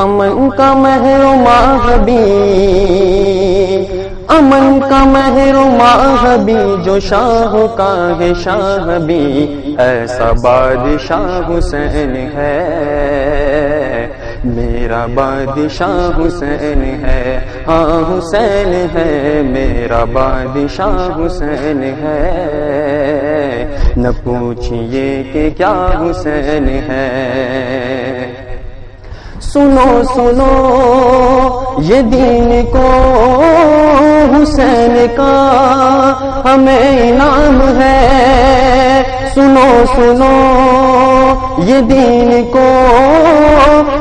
امن کا محرما حبیب، امن کا محرما حبیب، جو شاہ کا ہے شاہ بھی، ایسا بادشاہ حسین ہے، میرا بادشاہ حسین ہے، ہاں حسین ہے، میرا بادشاہ حسین ہے، نہ پوچھئے کہ کیا حسین ہے۔ سنو سنو یہ دین کو حسین کا ہمیں انعام ہے، سنو سنو یہ دین کو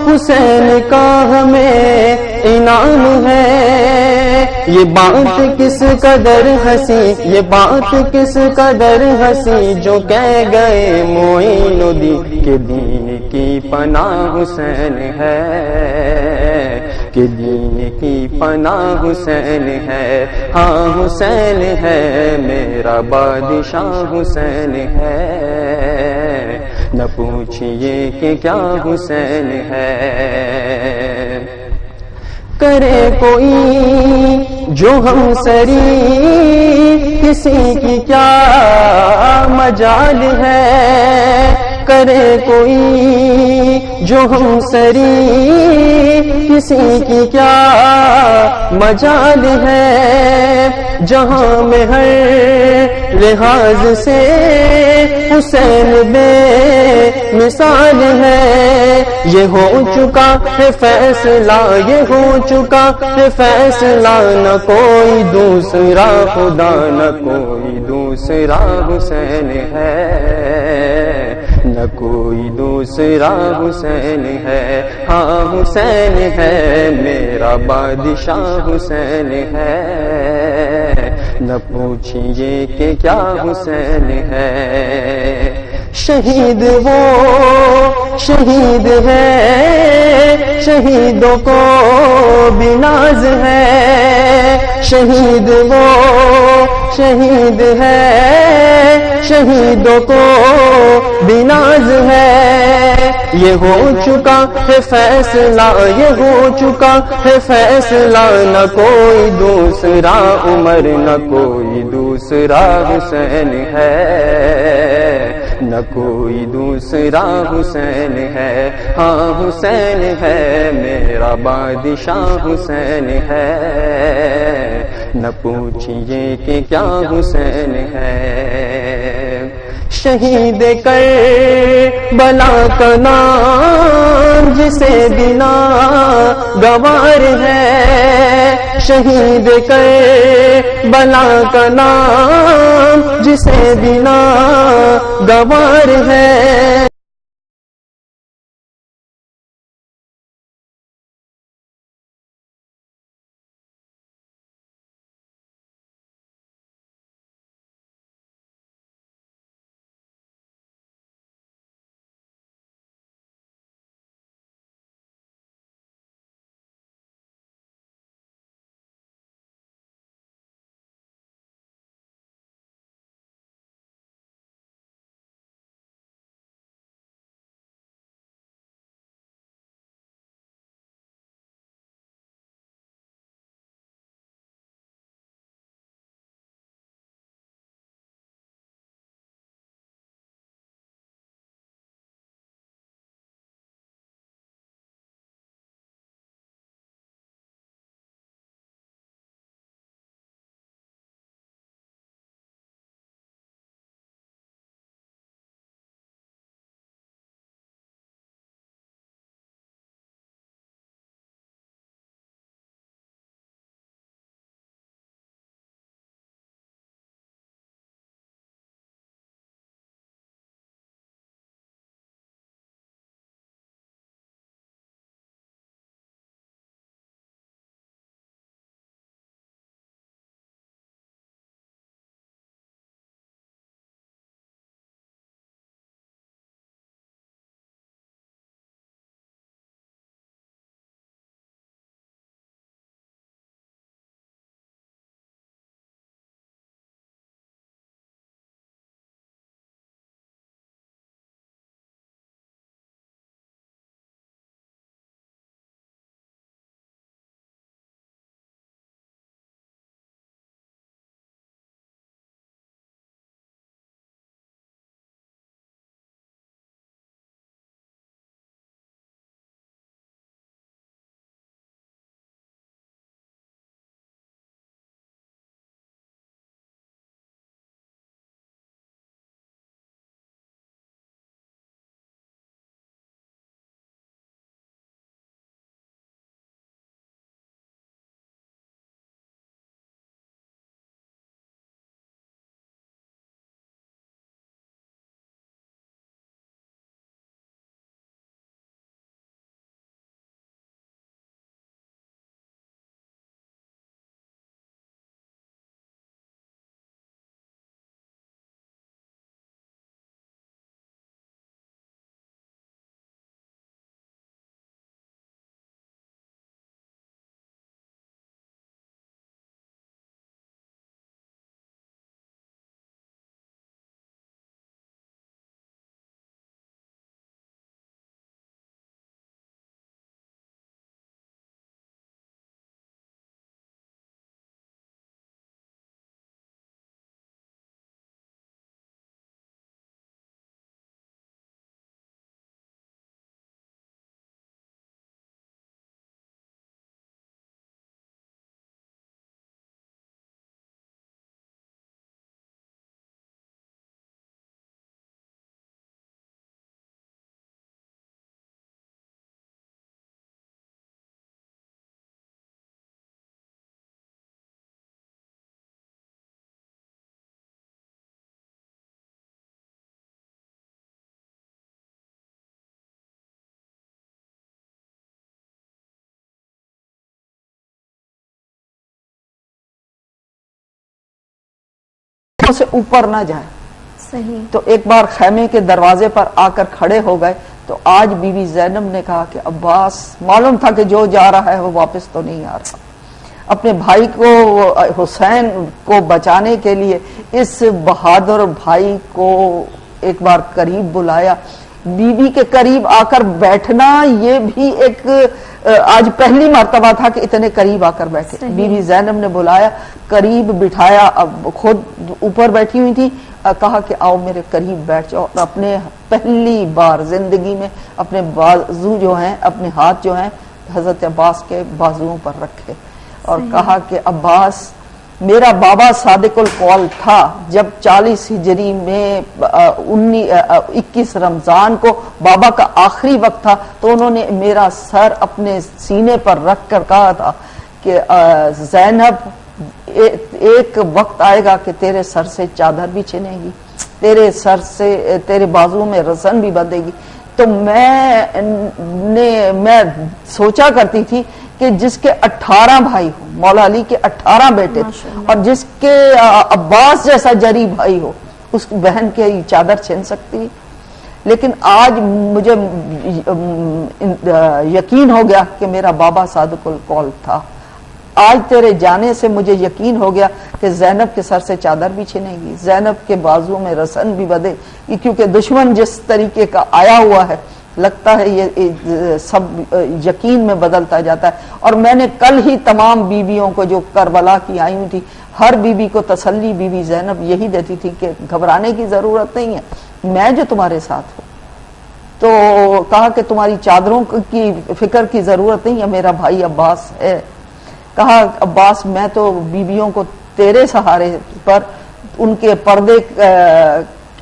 حسین کا ہمیں انعام ہے، یہ بات کس قدر ہنسی، یہ بات کس قدر ہنسی، جو کہہ گئے معین الدین کہ دین کی پناہ حسین ہے، کہ دین کی پناہ حسین ہے، ہاں حسین ہے، میرا بادشاہ حسین ہے، نہ پوچھئے کہ کیا حسین ہے۔ کرے کوئی جو ہم سری، کسی کی کیا مجال ہے، کرے کوئی جو ہم سری، کسی کی کیا مجال ہے، جہاں میں ہر لحاظ سے حسین بے مثال ہے، یہ ہو چکا ہے فیصلہ، یہ ہو چکا ہے فیصلہ، نہ کوئی دوسرا خدا، نہ کوئی دوسرا حسین ہے، نہ کوئی دوسرا حسین ہے، ہاں حسین ہے، میرا بادشاہ حسین ہے، نہ پوچھئے کہ کیا حسین ہے۔ شہید وہ شہید ہے، شہیدوں کو بھی ناز ہے، شہید وہ شہید ہے، شہیدوں کو بھی ناز ہے، یہ ہو چکا ہے فیصلہ، یہ ہو چکا ہے فیصلہ، نہ کوئی دوسرا عمر، نہ کوئی دوسرا حسین ہے، نہ کوئی دوسرا حسین ہے، ہاں حسین ہے، میرا بادشاہ حسین ہے، نہ پوچھئے کہ کیا حسین ہے۔ شہید کربلا کا نام جسے بنا گوار ہے، شہید کربلا کا نام جسے بنا گوار ہے، سے اوپر نہ جائے. صحیح. تو ایک بار خیمے کے دروازے پر آ کر کھڑے ہو گئے تو آج بی بی زینب نے کہا کہ عباس معلوم تھا کہ جو جا رہا ہے وہ واپس تو نہیں آ رہا. اپنے بھائی کو حسین کو بچانے کے لیے اس بہادر بھائی کو ایک بار قریب بلایا. بی بی کے قریب آ کر بیٹھنا یہ بھی ایک آج پہلی مرتبہ تھا کہ اتنے قریب آ کر بیٹھے. بی بی زینب نے بلایا, قریب بٹھایا, اب خود اوپر بیٹھی ہوئی تھی, کہا کہ آؤ میرے قریب بیٹھ جاؤ, اور اپنے پہلی بار زندگی میں اپنے بازو جو ہیں, اپنے ہاتھ جو ہیں حضرت عباس کے بازوؤں پر رکھے اور کہا کہ عباس میرا بابا صادق القول تھا جب 40 ہجری میں 21 رمضان کو بابا کا آخری وقت تھا تو انہوں نے میرا سر اپنے سینے پر رکھ کر کہا تھا کہ زینب ایک وقت آئے گا کہ تیرے سر سے چادر بھی چھنے گی, تیرے سر سے تیرے بازو میں رسن بھی بندھے گی. تو میں سوچا کرتی تھی کہ جس کے 18 بھائی ہو, مولا علی کے 18 بیٹے, اور جس کے عباس جیسا جری بھائی ہو, اس بہن کے چادر چھین سکتی. لیکن آج مجھے یقین ہو گیا کہ میرا بابا صادق القول تھا. آج تیرے جانے سے مجھے یقین ہو گیا کہ زینب کے سر سے چادر بھی چھنے گی, زینب کے بازو میں رسن بھی بدے, کیونکہ دشمن جس طریقے کا آیا ہوا ہے لگتا ہے یہ سب یقین میں بدلتا جاتا ہے. اور میں نے کل ہی تمام بیویوں کو جو کربلا کی آئی ہوئی تھی, ہر بیوی کو تسلی بی بی زینب یہی دیتی تھی کہ گھبرانے کی ضرورت نہیں ہے, میں جو تمہارے ساتھ ہوں. تو کہا کہ تمہاری چادروں کی فکر کی ضرورت نہیں ہے, میرا بھائی عباس ہے. کہا عباس میں تو بیویوں کو تیرے سہارے پر ان کے پردے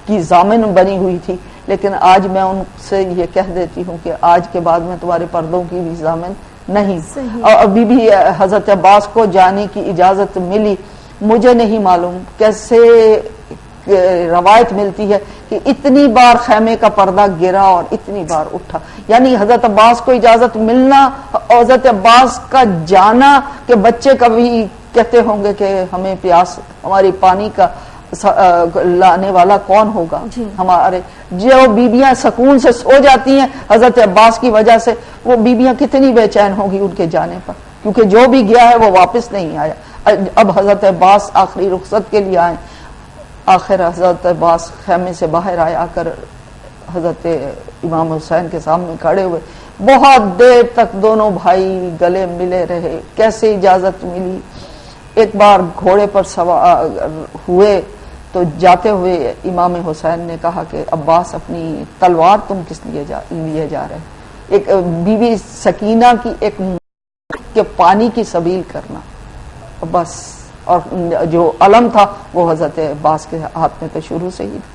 کی ضامن بنی ہوئی تھی, لیکن آج میں ان سے یہ کہہ دیتی ہوں کہ آج کے بعد میں تمہارے پردوں کی بھی ضامن نہیں. اور ابھی بھی حضرت عباس کو جانے کی اجازت ملی, مجھے نہیں معلوم کیسے روایت ملتی ہے کہ اتنی بار خیمے کا پردہ گرا اور اتنی بار اٹھا. یعنی حضرت عباس کو اجازت ملنا اور حضرت عباس کا جانا, کہ بچے کبھی کہتے ہوں گے کہ ہمیں پیاس, ہماری پانی کا لانے والا کون ہوگا. ہمارے جو بیبیاں سکون سے سو جاتی ہیں حضرت عباس کی وجہ سے, وہ بیبیاں کتنی بے چین ہوگی ان کے جانے پر, کیونکہ جو بھی گیا ہے وہ واپس نہیں آیا. اب حضرت عباس آخری رخصت کے لیے آئے. آخر حضرت عباس خیمے سے باہر آئے, آ کر حضرت امام حسین کے سامنے کھڑے ہوئے. بہت دیر تک دونوں بھائی گلے ملے رہے. کیسے اجازت ملی, ایک بار گھوڑے پر سوار ہوئے تو جاتے ہوئے امام حسین نے کہا کہ عباس اپنی تلوار تم کس لیے لیے جا رہے. ایک بی بی سکینہ کی ایک کہ پانی کی سبیل کرنا بس, اور جو علم تھا وہ حضرت عباس کے ہاتھ میں تو شروع سے ہی تھا.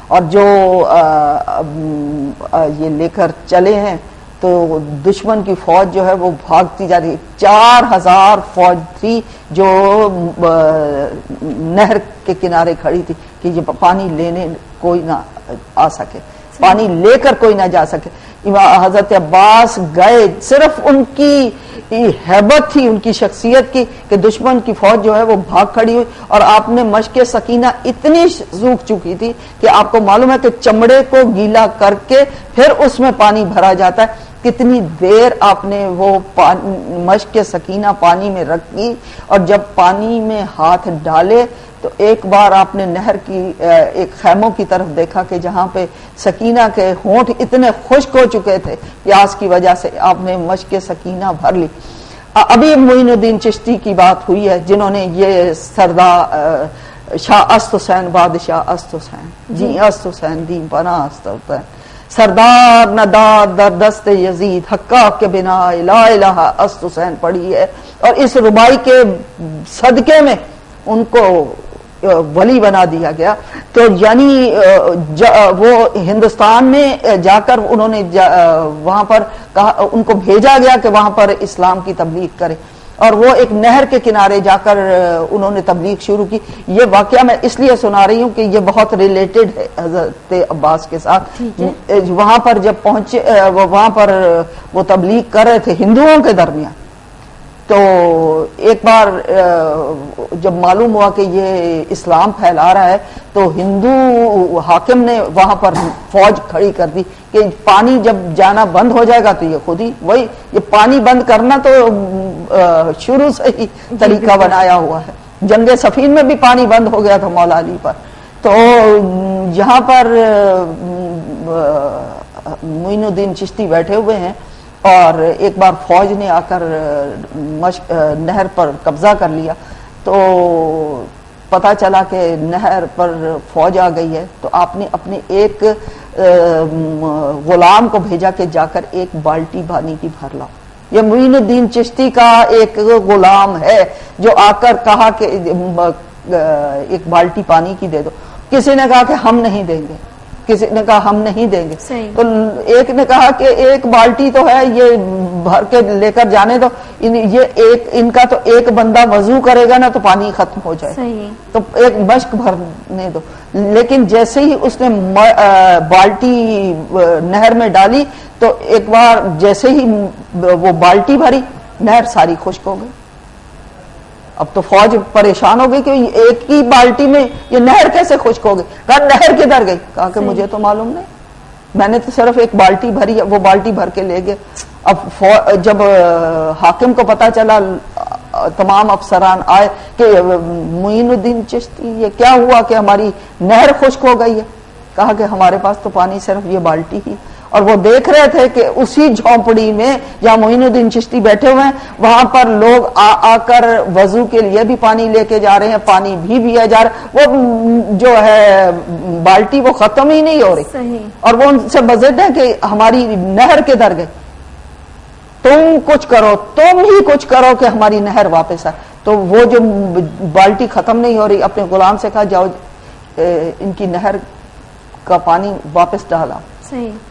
اور جو یہ لے کر چلے ہیں تو دشمن کی فوج جو ہے وہ بھاگتی جا رہی. 4000 فوج تھی جو نہر کے کنارے کھڑی تھی کہ یہ پانی لینے کوئی نہ آ سکے, پانی لے کر کوئی نہ جا سکے. حضرت عباس گئے, صرف ان کی ہیبت تھی, ان کی شخصیت کی, کہ دشمن کی فوج جو ہے وہ بھاگ کھڑی ہوئی. اور آپ نے مشق سکینہ اتنی سوکھ چکی تھی کہ آپ کو معلوم ہے کہ چمڑے کو گیلا کر کے پھر اس میں پانی بھرا جاتا ہے. کتنی دیر آپ نے وہ مشق سکینہ پانی میں رکھی, اور جب پانی میں ہاتھ ڈالے تو ایک بار آپ نے نہر کی ایک خیموں کی طرف دیکھا کہ جہاں پہ سکینہ کے ہونٹ اتنے خشک ہو چکے تھے پیاس کی وجہ سے, آپ نے مشق سکینہ بھر لی. ابھی معین الدین چشتی کی بات ہوئی ہے جنہوں نے یہ سردار شاہ است حسین, بادشاہ است حسین, جی است حسین دین پناہ است حسین, سردار نداد در دست یزید حقا کے بنا لا الہ است حسین پڑھی ہے. اور اس ربائی کے صدقے میں ان کو ولی بنا دیا گیا. تو یعنی وہ ہندوستان میں جا کر انہوں نے وہاں پر کہا, ان کو بھیجا گیا کہ وہاں پر اسلام کی تبلیغ کرے, اور وہ ایک نہر کے کنارے جا کر انہوں نے تبلیغ شروع کی. یہ واقعہ میں اس لیے سنا رہی ہوں کہ یہ بہت ریلیٹڈ ہے حضرت عباس کے ساتھ. وہاں پر جب پہنچے, وہاں پر وہ تبلیغ کر رہے تھے ہندوؤں کے درمیان, تو ایک بار جب معلوم ہوا کہ یہ اسلام پھیلا رہا ہے تو ہندو حاکم نے وہاں پر فوج کھڑی کر دی کہ پانی جب جانا بند ہو جائے گا تو یہ خود ہی وہی یہ پانی بند کرنا تو شروع سے ہی طریقہ بنایا ہوا ہے. جنگ صفین میں بھی پانی بند ہو گیا تھا مولا علی پر. تو یہاں پر معین الدین چشتی بیٹھے ہوئے ہیں اور ایک بار فوج نے آ کر نہر پر قبضہ کر لیا تو پتا چلا کہ نہر پر فوج آ گئی ہے. تو آپ نے اپنے ایک غلام کو بھیجا کہ جا کر ایک بالٹی پانی کی بھر لاؤ. یہ معین الدین چشتی کا ایک غلام ہے جو آ کر کہا کہ ایک بالٹی پانی کی دے دو. کسی نے کہا کہ ہم نہیں دیں گے, کسی نے کہا ہم نہیں دیں گے. تو ایک نے کہا کہ ایک بالٹی تو ہے یہ بھر کے لے کر جانے دو, یہ ایک ان کا تو ایک بندہ وضو کرے گا نا تو پانی ختم ہو جائے, تو ایک مشک بھرنے دو. لیکن جیسے ہی اس نے بالٹی نہر میں ڈالی تو ایک بار جیسے ہی وہ بالٹی بھری نہر ساری خشک ہو گئی. اب تو فوج پریشان ہو گئی کہ ایک ہی بالٹی میں یہ نہر کیسے خشک ہو گئی. کہا نہر کدھر گئی؟ کہا کہ مجھے تو معلوم نہیں, میں نے تو صرف ایک بالٹی بھری, وہ بالٹی بھر کے لے گئے. اب جب حاکم کو پتا چلا, تمام افسران آئے کہ معین الدین چشتی یہ کیا ہوا کہ ہماری نہر خشک ہو گئی ہے. کہا کہ ہمارے پاس تو پانی صرف یہ بالٹی ہی, اور وہ دیکھ رہے تھے کہ اسی جھونپڑی میں جہاں معین الدین چشتی بیٹھے ہوئے ہیں وہاں پر لوگ آ کر وضو کے لیے بھی پانی لے کے جا رہے ہیں, پانی بھی پیا جا رہا ہے. وہ جو ہے بالٹی وہ ختم ہی نہیں ہو رہی, اور وہ ان سے بضد ہے کہ ہماری نہر کدھر گئی, تم کچھ کرو, تم ہی کچھ کرو کہ ہماری نہر واپس آئے. تو وہ جو بالٹی ختم نہیں ہو رہی اپنے غلام سے کہا جاؤ ان کی نہر کا پانی واپس ڈالا.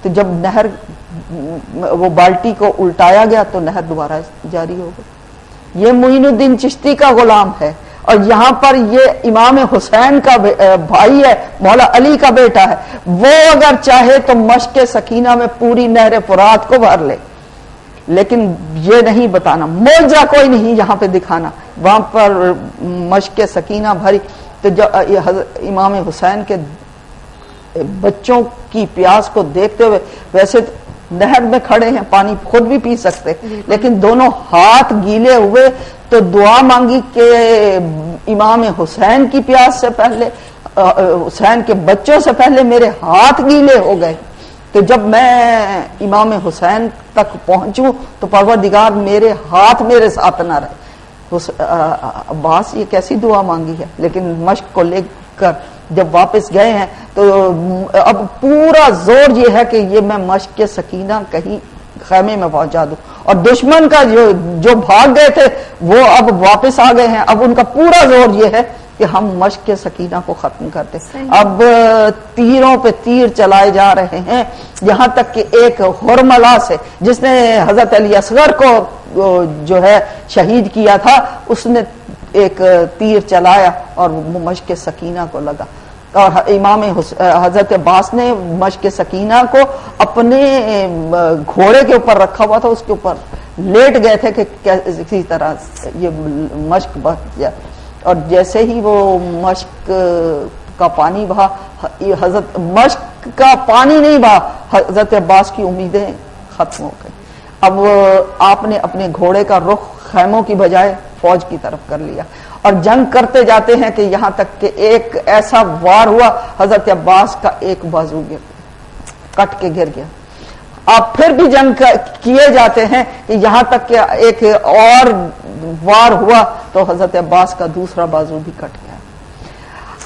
تو جب نہر وہ بالٹی کو الٹایا گیا تو نہر دوبارہ جاری ہو گئی. یہ معین الدین چشتی کا غلام ہے, اور یہاں پر یہ امام حسین کا بھائی ہے, مولا علی کا بیٹا ہے. وہ اگر چاہے تو مشق سکینہ میں پوری نہر فرات کو بھر لے, لیکن یہ نہیں بتانا, معجزہ کوئی نہیں یہاں پہ دکھانا. وہاں پر مشق سکینہ بھری تو امام حسین کے بچوں کی پیاس کو دیکھتے ہوئے, ویسے نہر میں کھڑے ہیں پانی خود بھی پی سکتے, لیکن دونوں ہاتھ گیلے ہوئے تو دعا مانگی کہ امام حسین کی پیاس سے پہلے, حسین کے بچوں سے پہلے میرے ہاتھ گیلے ہو گئے. تو جب میں امام حسین تک پہنچوں تو پروردگار میرے ہاتھ میرے ساتھ نہ رہے. عباس یہ کیسی دعا مانگی ہے. لیکن مشق کو لے کر جب واپس گئے ہیں تو اب پورا زور یہ ہے کہ یہ میں مشق سکینہ کہیں خیمے میں پہنچا دوں, اور دشمن کا جو بھاگ گئے تھے وہ اب واپس آ گئے ہیں. اب ان کا پورا زور یہ ہے کہ ہم مشق سکینہ کو ختم کرتے. اب تیروں پہ تیر چلائے جا رہے ہیں, یہاں تک کہ ایک ہرملا سے جس نے حضرت علی اصغر کو جو ہے شہید کیا تھا, اس نے ایک تیر چلایا اور وہ مشق سکینہ کو لگا. اور امام حضرت عباس نے مشق سکینہ کو اپنے گھوڑے کے اوپر رکھا ہوا تھا, اس کے اوپر لیٹ گئے تھے کہ کسی طرح یہ مشق بچ جائے. اور جیسے ہی وہ مشق کا پانی بہا, حضرت مشق کا پانی نہیں بہا, حضرت عباس کی امیدیں ختم ہو گئی. اب آپ نے اپنے گھوڑے کا رخ خیموں کی بجائے فوج کی طرف کر لیا, اور جنگ کرتے جاتے ہیں کہ یہاں تک کہ ایک ایسا وار ہوا حضرت عباس کا ایک بازو کٹ کے گر گیا. آپ پھر بھی جنگ کیے جاتے ہیں کہ یہاں تک کہ ایک اور وار ہوا تو حضرت عباس کا دوسرا بازو بھی کٹ گیا.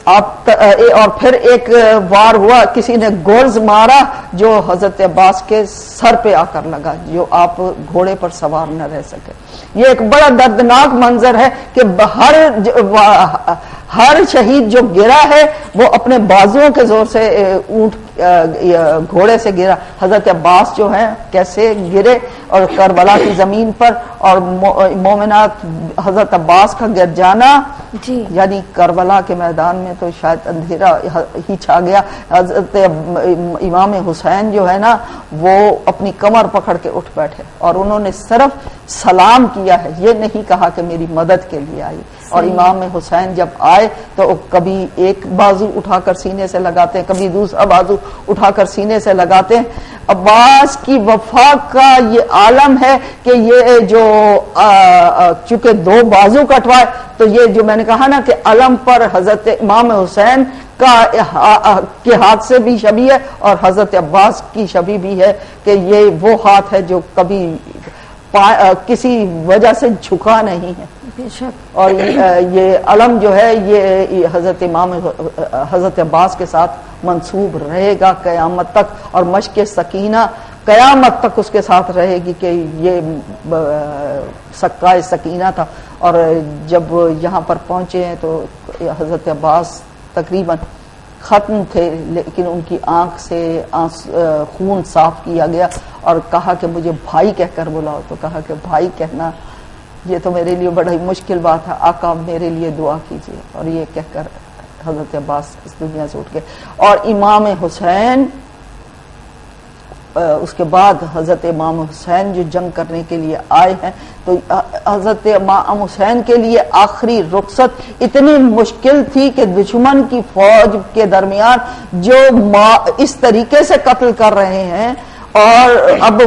اور پھر ایک وار ہوا, کسی نے گرز مارا جو حضرت عباس کے سر پہ آ کر لگا, جو آپ گھوڑے پر سوار نہ رہ سکے. یہ ایک بڑا دردناک منظر ہے کہ ہر شہید جو گرا ہے وہ اپنے بازوؤں کے زور سے اونٹ گھوڑے سے گرا. حضرت عباس جو ہیں کیسے گرے, اور کربلا کی زمین پر, اور مومنات حضرت عباس کا گر جانا جی یعنی کربلا کے میدان میں تو شاید اندھیرا ہی چھا گیا. حضرت امام حسین جو ہے نا وہ اپنی کمر پکڑ کے اٹھ بیٹھے اور انہوں نے صرف سلام کیا ہے, یہ نہیں کہا کہ میری مدد کے لیے آئی. اور امام حسین جب آئے تو کبھی ایک بازو اٹھا کر سینے سے لگاتے ہیں, کبھی دوسرا بازو اٹھا کر سینے سے لگاتے ہیں. عباس کی وفا کا یہ عالم ہے کہ یہ جو چونکہ دو بازو کٹوائے تو یہ جو میں نے کہا نا کہ علم پر حضرت امام حسین کے ہاتھ سے بھی شبیہ ہے اور حضرت عباس کی شبیہ بھی ہے کہ یہ وہ ہاتھ ہے جو کبھی کسی وجہ سے جھکا نہیں ہے. اور یہ علم جو ہے یہ حضرت عباس کے ساتھ منسوب رہے گا قیامت تک, اور مشق سکینہ قیامت تک اس کے ساتھ رہے گی کہ یہ سکائے سکینہ تھا. اور جب یہاں پر پہنچے ہیں تو حضرت عباس تقریباً ختم تھے, لیکن ان کی آنکھ سے خون صاف کیا گیا اور کہا کہ مجھے بھائی کہہ کر بلاؤ. تو کہا کہ بھائی کہنا یہ تو میرے لیے بڑا ہی مشکل بات ہے, آقا میرے لیے دعا کیجیے. اور یہ کہہ کر حضرت عباس اس دنیا سے اٹھ گئے. اور امام حسین اس کے بعد حضرت امام حسین جو جنگ کرنے کے لیے آئے ہیں تو حضرت امام حسین کے لیے آخری رخصت اتنی مشکل تھی کہ دشمن کی فوج کے درمیان جو اس طریقے سے قتل کر رہے ہیں, اور اب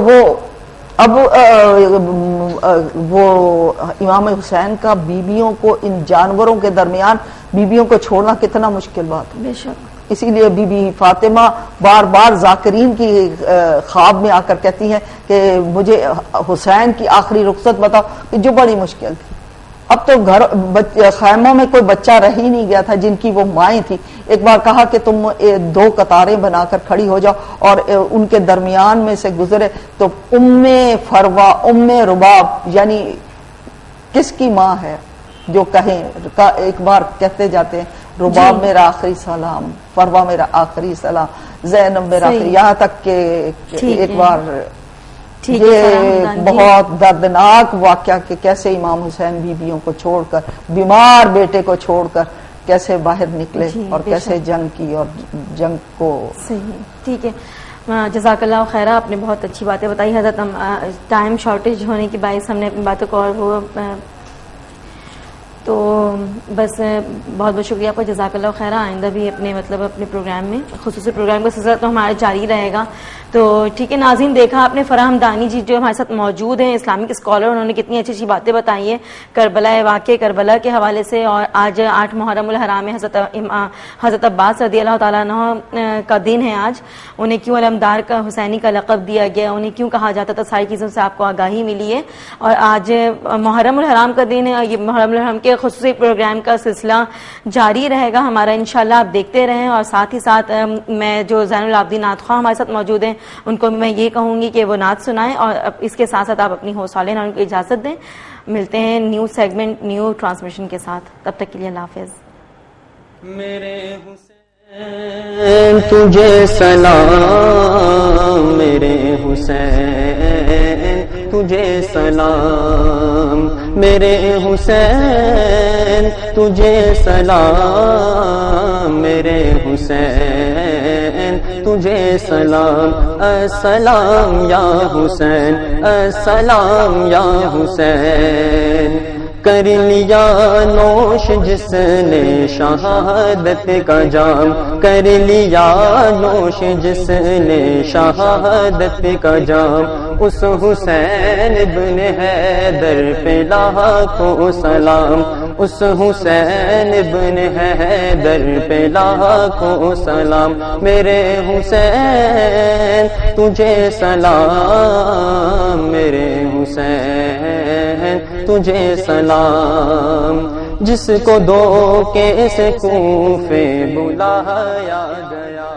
وہ امام حسین کا بیویوں کو ان جانوروں کے درمیان بیویوں کو چھوڑنا کتنا مشکل بات ہے. بے شک. اسی لیے بی بی فاطمہ بار بار ذاکرین کی خواب میں آ کر کہتی ہیں کہ مجھے حسین کی آخری رخصت بتاؤ, جو بڑی مشکل تھی. اب تو خیموں میں کوئی بچہ رہ ہی نہیں گیا تھا جن کی وہ مائیں تھی. ایک بار کہا کہ تم دو قطاریں بنا کر کھڑی ہو جاؤ اور ان کے درمیان میں سے گزرے تو ام فروا ام رباب یعنی کس کی ماں ہے جو کہیں, ایک بار کہتے جاتے ہیں رباب میرا آخری سلام, فروا میرا آخری سلام, زینب میرا آخری, یہاں تک کہ ایک بار یہ بہت دردناک واقعہ کہ کیسے امام حسین بیویوں کو چھوڑ کر, بیمار بیٹے کو چھوڑ کر کیسے باہر نکلے اور کیسے جنگ کی اور جنگ کو. صحیح, ٹھیک ہے. جزاک اللہ خیرہ, آپ نے بہت اچھی باتیں بتائی. حضرت ٹائم شارٹیج ہونے کی باعث ہم نے اپنی باتوں کو اور وہ تو بس بہت بہت شکریہ آپ کا, جزاک اللہ خیرہ. آئندہ بھی اپنے پروگرام میں خصوصی پروگرام کا سلسلہ تو ہمارا جاری رہے گا. تو ٹھیک ہے ناظرین, دیکھا آپ نے فرح حمدانی جی جو ہمارے ساتھ موجود ہیں, اسلامک اسکالر, انہوں نے کتنی اچھی اچھی باتیں بتائی ہیں کربلا واقعہ کربلا کے حوالے سے. اور آج 8 محرم الحرام میں حضرت عباس رضی اللہ تعالیٰ عنہ کا دن ہے آج. انہیں کیوں علمدار کا حسینی کا لقب دیا گیا, انہیں کیوں کہا جاتا تھا, ساری چیزوں سے آپ کو آگاہی ملی ہے. اور آج محرم الحرام کا دن ہے, یہ محرم الحرام کے خصوصی پروگرام کا سلسلہ جاری رہے گا ہمارا انشاءاللہ, آپ دیکھتے رہیں. اور ساتھ ہی ساتھ میں جو زین العابدین نعت خواہ ہمارے ساتھ موجود ہیں ان کو میں یہ کہوں گی کہ وہ نعت سنائیں, اور اس کے ساتھ ساتھ آپ اپنی حوصلہ ان کو اجازت دیں. ملتے ہیں نیو سیگمنٹ نیو ٹرانسمیشن کے ساتھ, تب تک کے لیے اللہ حافظ. میرے حسین تجھے سلام, میرے حسین تجھے سلام, میرے حسین تجھے سلام, میرے حسین تجھے سلام. السلام یا حسین, السلام یا حسین. کر لیا نوش جس نے شہادت کا جام, کر لیا نوش جس نے شہادت کا جام. اس حسین ابن حیدر پہ لاکھوں سلام, اس حسین ابن حیدر پہ لاکھوں سلام. میرے حسین تجھے سلام, میرے حسین تجھے سلام. جس کو دھوکے سے کوفے بلایا گیا,